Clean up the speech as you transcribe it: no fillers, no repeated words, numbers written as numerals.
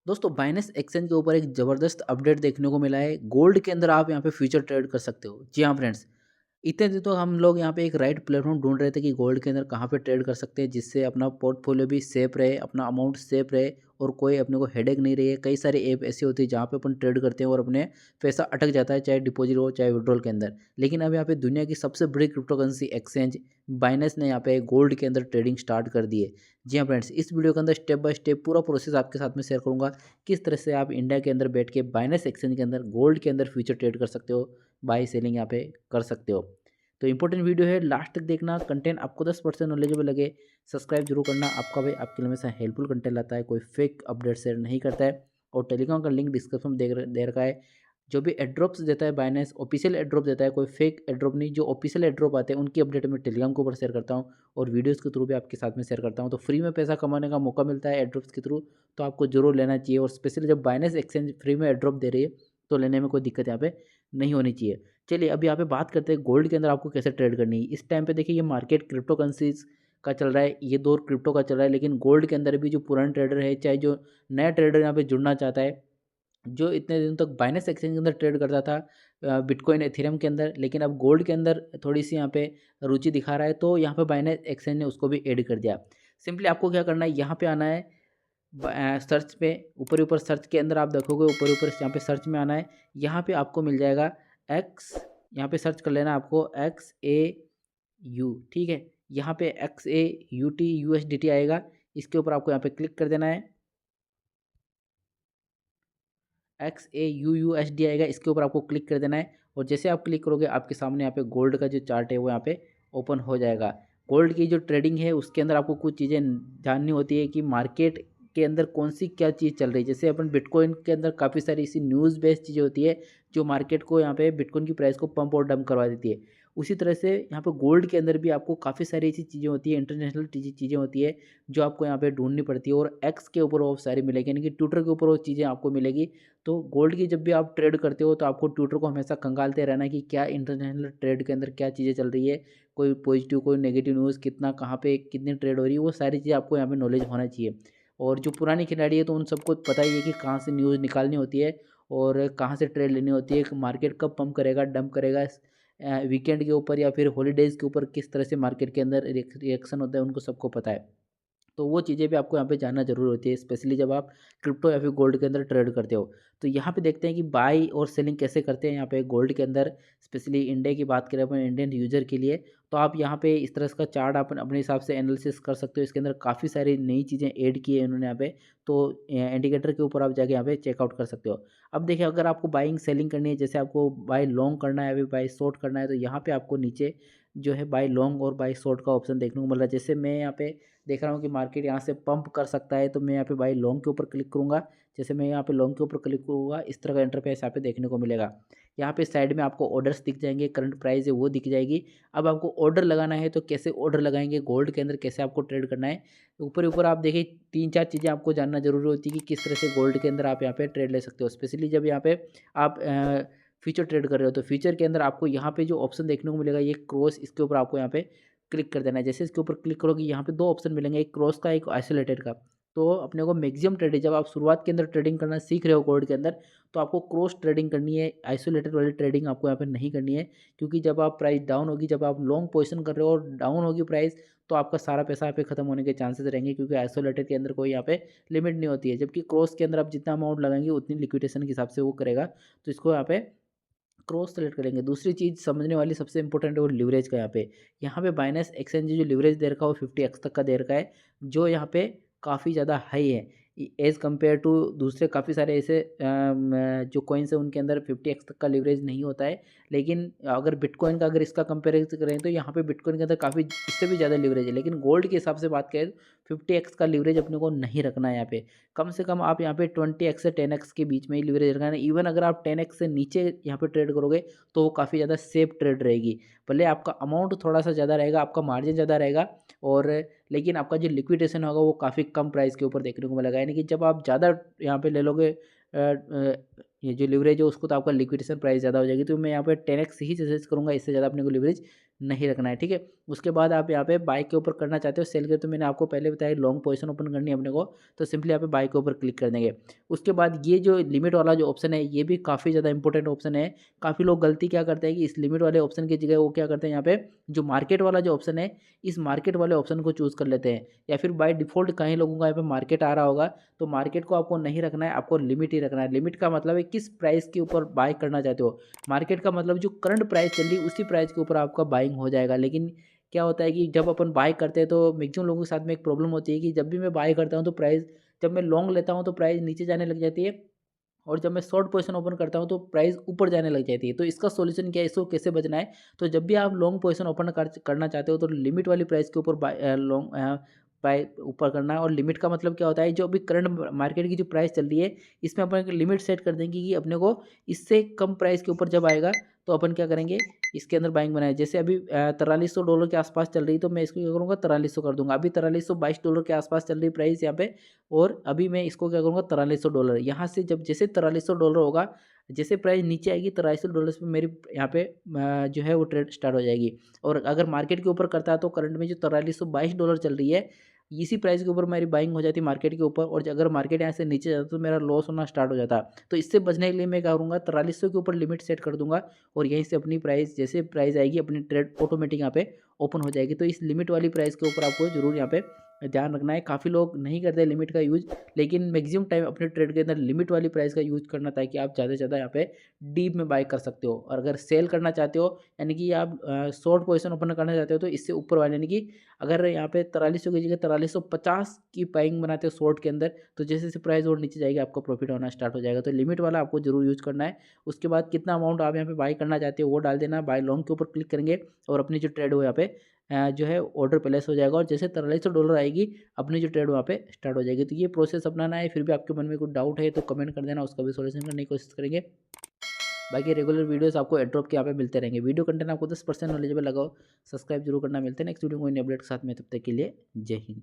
दोस्तों Binance exchange के ऊपर एक ज़बरदस्त अपडेट देखने को मिला है। गोल्ड के अंदर आप यहाँ पे फ्यूचर ट्रेड कर सकते हो। जी हाँ फ्रेंड्स, इतने दिन तो हम लोग यहाँ पे एक राइट प्लेटफॉर्म ढूंढ रहे थे कि गोल्ड के अंदर कहाँ पे ट्रेड कर सकते हैं जिससे अपना पोर्टफोलियो भी सेफ रहे, अपना अमाउंट सेफ रहे और कोई अपने को हेडेक नहीं रही है। कई सारी ऐप ऐसी होती है जहाँ पे अपन ट्रेड करते हैं और अपने पैसा अटक जाता है, चाहे डिपॉजिट हो चाहे विड्रॉल के अंदर। लेकिन अब यहाँ पे दुनिया की सबसे बड़ी क्रिप्टो करेंसी एक्सचेंज बाइनेंस ने यहाँ पे गोल्ड के अंदर ट्रेडिंग स्टार्ट कर दी है। जी हाँ फ्रेंड्स, इस वीडियो के अंदर स्टेप बाय स्टेप पूरा प्रोसेस आपके साथ में शेयर करूँगा। किस तरह से आप इंडिया के अंदर बैठ के बाइनेंस एक्सचेंज के अंदर गोल्ड के अंदर फ्यूचर ट्रेड कर सकते हो, बाई सेलिंग यहाँ पे कर सकते हो। तो इंपॉर्टेंट वीडियो है, लास्ट तक देखना। कंटेंट आपको 10% नॉलेजेबल लगे, सब्सक्राइब जरूर करना। आपका भाई आपके लिए हमेशा हेल्पफुल कंटेंट लाता है, कोई फेक अपडेट शेयर नहीं करता है। और टेलीग्राम का लिंक डिस्क्रिप्शन में दे रखा है। जो भी एड्रॉप्स देता है बाइनेंस, ऑफिशियल एड्रॉप देता है, कोई फेक एड्रॉप नहीं। जो ऑफिशियल एड्रॉप आते हैं उनकी अपडेट मैं टेलीग्राम के ऊपर शेयर करता हूँ और वीडियोज़ के थ्रू भी आपके साथ में शेयर करता हूँ। तो फ्री में पैसा कमाने का मौका मिलता है एड्रॉप्स के थ्रू, तो आपको जरूर लेना चाहिए। और स्पेशली जब बाइनेंस एक्सचेंज फ्री में एड्रॉप दे रही है तो लेने में कोई दिक्कत यहाँ पे नहीं होनी चाहिए। चलिए अब यहाँ पे बात करते हैं गोल्ड के अंदर आपको कैसे ट्रेड करनी है। इस टाइम पे देखिए ये मार्केट क्रिप्टो करेंसीज का चल रहा है, ये दौर क्रिप्टो का चल रहा है। लेकिन गोल्ड के अंदर भी जो पुराने ट्रेडर है, चाहे जो नया ट्रेडर यहाँ पे जुड़ना चाहता है, जो इतने दिन तक बाइनेंस एक्सचेंज के अंदर ट्रेड करता था बिटकॉइन एथेरियम के अंदर, लेकिन अब गोल्ड के अंदर थोड़ी सी यहाँ पे रुचि दिखा रहा है, तो यहाँ पे बाइनेंस एक्सचेंज ने उसको भी ऐड कर दिया। सिंपली आपको क्या करना है, यहाँ पे आना है सर्च पे, ऊपर ऊपर सर्च के अंदर आप देखोगे, ऊपर ऊपर यहाँ पे सर्च में आना है। यहाँ पे आपको मिल जाएगा एक्स, यहाँ पे सर्च कर लेना आपको XAU, ठीक है। यहाँ पे XAUT USDT आएगा, इसके ऊपर आपको यहाँ पे क्लिक कर देना है। XAUUSD आएगा, इसके ऊपर आपको क्लिक कर देना है। और जैसे आप क्लिक करोगे आपके सामने यहाँ पे गोल्ड का जो चार्ट है वो यहाँ पे ओपन हो जाएगा। गोल्ड की जो ट्रेडिंग है उसके अंदर आपको कुछ चीज़ें जाननी होती है कि मार्केट के अंदर कौन सी क्या चीज़ चल रही है। जैसे अपन बिटकॉइन के अंदर काफ़ी सारी ऐसी न्यूज़ बेस्ड चीज़ें होती है जो मार्केट को यहाँ पे बिटकॉइन की प्राइस को पंप और डंप करवा देती है। उसी तरह से यहाँ पे गोल्ड के अंदर भी आपको काफ़ी सारी ऐसी चीज़ें होती है, इंटरनेशनल चीज़ें होती है जो आपको यहाँ पे ढूंढनी पड़ती है। और एक्स के ऊपर वो सारी मिलेगी, यानी कि ट्विटर के ऊपर वो चीज़ें आपको मिलेगी। तो गोल्ड की जब भी आप ट्रेड करते हो तो आपको ट्विटर को हमेशा खंगालते रहना है कि क्या इंटरनेशनल ट्रेड के अंदर क्या चीज़ें चल रही है, कोई पॉजिटिव कोई नेगेटिव न्यूज़, कितना कहाँ पे कितनी ट्रेड हो रही है, वो सारी चीज़ें आपको यहाँ पे नॉलेज होना चाहिए। और जो पुरानी खिलाड़ी है तो उन सबको पता ही है कि कहाँ से न्यूज़ निकालनी होती है और कहाँ से ट्रेड लेनी होती है, मार्केट कब पंप करेगा डंप करेगा, वीकेंड के ऊपर या फिर हॉलीडेज़ के ऊपर किस तरह से मार्केट के अंदर रिएक्शन होता है, उनको सबको पता है। तो वो चीज़ें भी आपको यहाँ पे जानना ज़रूर होती है, स्पेशली जब आप क्रिप्टो या फिर गोल्ड के अंदर ट्रेड करते हो। तो यहाँ पे देखते हैं कि बाई और सेलिंग कैसे करते हैं यहाँ पे गोल्ड के अंदर। स्पेशली इंडिया की बात करें अपन, इंडियन यूज़र के लिए, तो आप यहाँ पे इस तरह का चार्ट आप अपने हिसाब से एनालिसिस कर सकते हो। इसके अंदर काफ़ी सारी नई चीज़ें ऐड की है इन्होंने यहाँ पे, तो इंडिकेटर के ऊपर आप जाके यहाँ पे चेकआउट कर सकते हो। अब देखिए अगर आपको बाइंग सेलिंग करनी है, जैसे आपको बाई लॉन्ग करना है, अभी बाई शॉर्ट करना है, तो यहाँ पे आपको नीचे जो है बाई लॉन्ग और बाई शॉर्ट का ऑप्शन देखने को मिल रहा है। जैसे मैं यहाँ पे देख रहा हूँ कि मार्केट यहाँ से पंप कर सकता है, तो मैं यहाँ पे बाई लॉन्ग के ऊपर क्लिक करूँगा। जैसे मैं यहाँ पे लॉन्ग के ऊपर क्लिक करूँगा, इस तरह का इंटरफेस यहाँ पे देखने को मिलेगा। यहाँ पे साइड में आपको ऑर्डर्स दिख जाएंगे, करंट प्राइस है वो दिख जाएगी। अब आपको ऑर्डर लगाना है तो कैसे ऑर्डर लगाएंगे, गोल्ड के अंदर कैसे आपको ट्रेड करना है, ऊपर ऊपर आप देखिए 3-4 चीज़ें आपको जानना जरूरी होती है कि किस तरह से गोल्ड के अंदर आप यहाँ पे ट्रेड ले सकते हो। स्पेशली जब यहाँ पे आप फ्यूचर ट्रेड कर रहे हो तो फ्यूचर के अंदर आपको यहाँ पे जो ऑप्शन देखने को मिलेगा ये क्रॉस, इसके ऊपर आपको यहाँ पे क्लिक कर देना है। जैसे इसके ऊपर क्लिक करोगे यहाँ पे 2 ऑप्शन मिलेंगे, एक क्रॉस का एक आइसोलेटेड का। तो अपने को मैक्सिमम ट्रेडिंग, जब आप शुरुआत के अंदर ट्रेडिंग करना सीख रहे हो गोल्ड के अंदर, तो आपको क्रॉस ट्रेडिंग करनी है, आइसोलेटेड वाली ट्रेडिंग आपको यहाँ पे नहीं करनी है। क्योंकि जब आप प्राइस डाउन होगी, जब आप लॉन्ग पोजिशन कर रहे हो और डाउन होगी प्राइस, तो आपका सारा पैसा यहाँ पे खत्म होने के चांसेस रहेंगे, क्योंकि आइसोलेटेड के अंदर कोई यहाँ पे लिमिट नहीं होती है। जबकि क्रॉस के अंदर आप जितना अमाउंट लगाएंगे उतनी लिक्विडेशन के हिसाब से वो करेगा। तो इसको यहाँ पे क्रॉस सेलेक्ट करेंगे। दूसरी चीज़ समझने वाली सबसे इंपॉर्टेंट है वो लिवरेज का। यहाँ पे बाइनेंस एक्सचेंज जो लिवरेज दे रखा है वो 50x तक का दे रखा है, जो यहाँ पे काफ़ी ज़्यादा हाई है एज़ कम्पेयर टू दूसरे काफ़ी सारे ऐसे जो कॉइन्स हैं उनके अंदर 50x तक का लिवरेज नहीं होता है। लेकिन अगर बिटकॉइन का अगर इसका कंपेरिजन करें तो यहाँ पे बिटकॉइन के अंदर काफ़ी इससे भी ज़्यादा लिवरेज है। लेकिन गोल्ड के हिसाब से बात करें तो 50x का लिवरेज अपने को नहीं रखना है यहाँ पे। कम से कम आप यहाँ पे 20x से 10x के बीच में ही लिवरेज रखना है। इवन अगर आप 10x से नीचे यहाँ पे ट्रेड करोगे तो वो काफ़ी ज़्यादा सेफ ट्रेड रहेगी। भले आपका अमाउंट थोड़ा सा ज़्यादा रहेगा, आपका मार्जिन ज़्यादा रहेगा, और लेकिन आपका जो लिक्विडेशन होगा वो काफ़ी कम प्राइस के ऊपर देखने को मिलेगा। यानी कि जब आप ज़्यादा यहाँ पे ले लोगे ये जो लिवरेज है उसको, तो आपका लिक्विडेशन प्राइस ज़्यादा हो जाएगी। तो मैं यहाँ पे 10x ही सजेस्ट करूँगा, इससे ज़्यादा अपने को लिवरेज नहीं रखना है, ठीक है। उसके बाद आप यहाँ पे बाय के ऊपर करना चाहते हो सेल के, तो मैंने आपको पहले बताया लॉन्ग पोजीशन ओपन करनी है अपने को, तो सिंपली यहाँ पे बाय के ऊपर क्लिक कर देंगे। उसके बाद ये जो लिमिट वाला जो ऑप्शन है ये भी काफ़ी ज़्यादा इंपॉर्टेंट ऑप्शन है। काफ़ी लोग गलती क्या करते हैं कि इस लिमिट वाले ऑप्शन की जगह वो क्या करते हैं, यहाँ पे जो मार्केट वाला जो ऑप्शन है इस मार्केट वाले ऑप्शन को चूज़ कर लेते हैं, या फिर बाय डिफ़ॉल्ट कई लोगों का यहाँ पे मार्केट आ रहा होगा, तो मार्केट को आपको नहीं रखना है, आपको लिमिट ही रखना है। लिमिट का मतलब है किस प्राइस के ऊपर बाय करना चाहते हो, मार्केट का मतलब जो करंट प्राइस चल रही है उसी प्राइस के ऊपर आपका बाइंग हो जाएगा। लेकिन क्या होता है कि जब अपन बाय करते हैं तो मैक्सिमम लोगों के साथ में एक प्रॉब्लम होती है कि जब भी मैं बाय करता हूँ तो प्राइस, जब मैं लॉन्ग लेता हूँ तो प्राइस नीचे जाने लग जाती है, और जब मैं शॉर्ट पोजीशन ओपन करता हूँ तो प्राइस ऊपर जाने लग जाती है। तो इसका सॉल्यूशन क्या है, इसको कैसे बचना है, तो जब भी आप लॉन्ग पोजीशन ओपन करना चाहते हो तो लिमिट वाली प्राइस के ऊपर लॉन्ग प्राइस ऊपर करना है। और लिमिट का मतलब क्या होता है, जो अभी करंट मार्केट की जो प्राइस चल रही है इसमें अपन एक लिमिट सेट कर देंगे कि अपने को इससे कम प्राइस के ऊपर जब आएगा तो अपन क्या करेंगे, इसके अंदर बाइंग बनाए। जैसे अभी $4300 के आसपास चल रही, तो मैं इसको क्या करूँगा 4300 कर दूंगा। अभी $4322 के आसपास चल रही प्राइस यहाँ पे, और अभी मैं इसको क्या करूँगा $4300। यहाँ से जब जैसे $4300 होगा, जैसे प्राइस नीचे आएगी $4300 पे मेरी यहाँ पे जो है वो ट्रेड स्टार्ट हो जाएगी। और अगर मार्केट के ऊपर करता है तो करंट में जो $4322 चल रही है इसी प्राइस के ऊपर मेरी बाइंग हो जाती है मार्केट के ऊपर, और अगर मार्केट यहाँ से नीचे जाता तो मेरा लॉस होना स्टार्ट हो जाता। तो इससे बचने के लिए मैं क्या करूँगा 4300 के ऊपर लिमिट सेट कर दूंगा, और यहीं से अपनी प्राइस जैसे प्राइस आएगी अपनी ट्रेड ऑटोमेटिक यहाँ पे ओपन हो जाएगी। तो इस लिमिट वाली प्राइस के ऊपर आपको जरूर यहाँ पे ध्यान रखना है। काफ़ी लोग नहीं करते लिमिट का यूज़, लेकिन मैक्सिमम टाइम अपने ट्रेड के अंदर लिमिट वाली प्राइस का यूज़ करना, ताकि आप ज़्यादा से ज़्यादा यहाँ पे डीप में बाय कर सकते हो। और अगर सेल करना चाहते हो, यानी कि आप शॉर्ट पोजीशन ओपन करना चाहते हो, तो इससे ऊपर वाले, यानी कि अगर यहाँ पे 4300 की जगह 4350 की बाइंग बनाते हो शॉर्ट के अंदर, तो जैसे जैसे प्राइस और नीचे जाएगी आपका प्रॉफिट होना स्टार्ट हो जाएगा। तो लिमिट वाला आपको जरूर यूज़ करना है। उसके बाद कितना अमाउंट आप यहाँ पे बाय करना चाहते हो वो डाल देना, बाय लॉन्ग के ऊपर क्लिक करेंगे और अपनी जो ट्रेड हो यहाँ पे जो है ऑर्डर प्लेस हो जाएगा, और जैसे $4300 आएगी अपनी जो ट्रेड वहाँ पे स्टार्ट हो जाएगी। तो ये प्रोसेस अपनाना है। फिर भी आपके मन में कोई डाउट है तो कमेंट कर देना, उसका भी सॉल्यूशन करने की कोशिश करेंगे। बाकी रेगुलर वीडियोस आपको एड्रॉप के यहाँ पे मिलते रहेंगे। वीडियो कंटेंट आपको 10% नॉलेजेबल लगा हो, सब्सक्राइब जरूर करना। मिलते हैं नेक्स्ट वीडियो को नई अपडेट के साथ में, तब तक के लिए जय हिंद।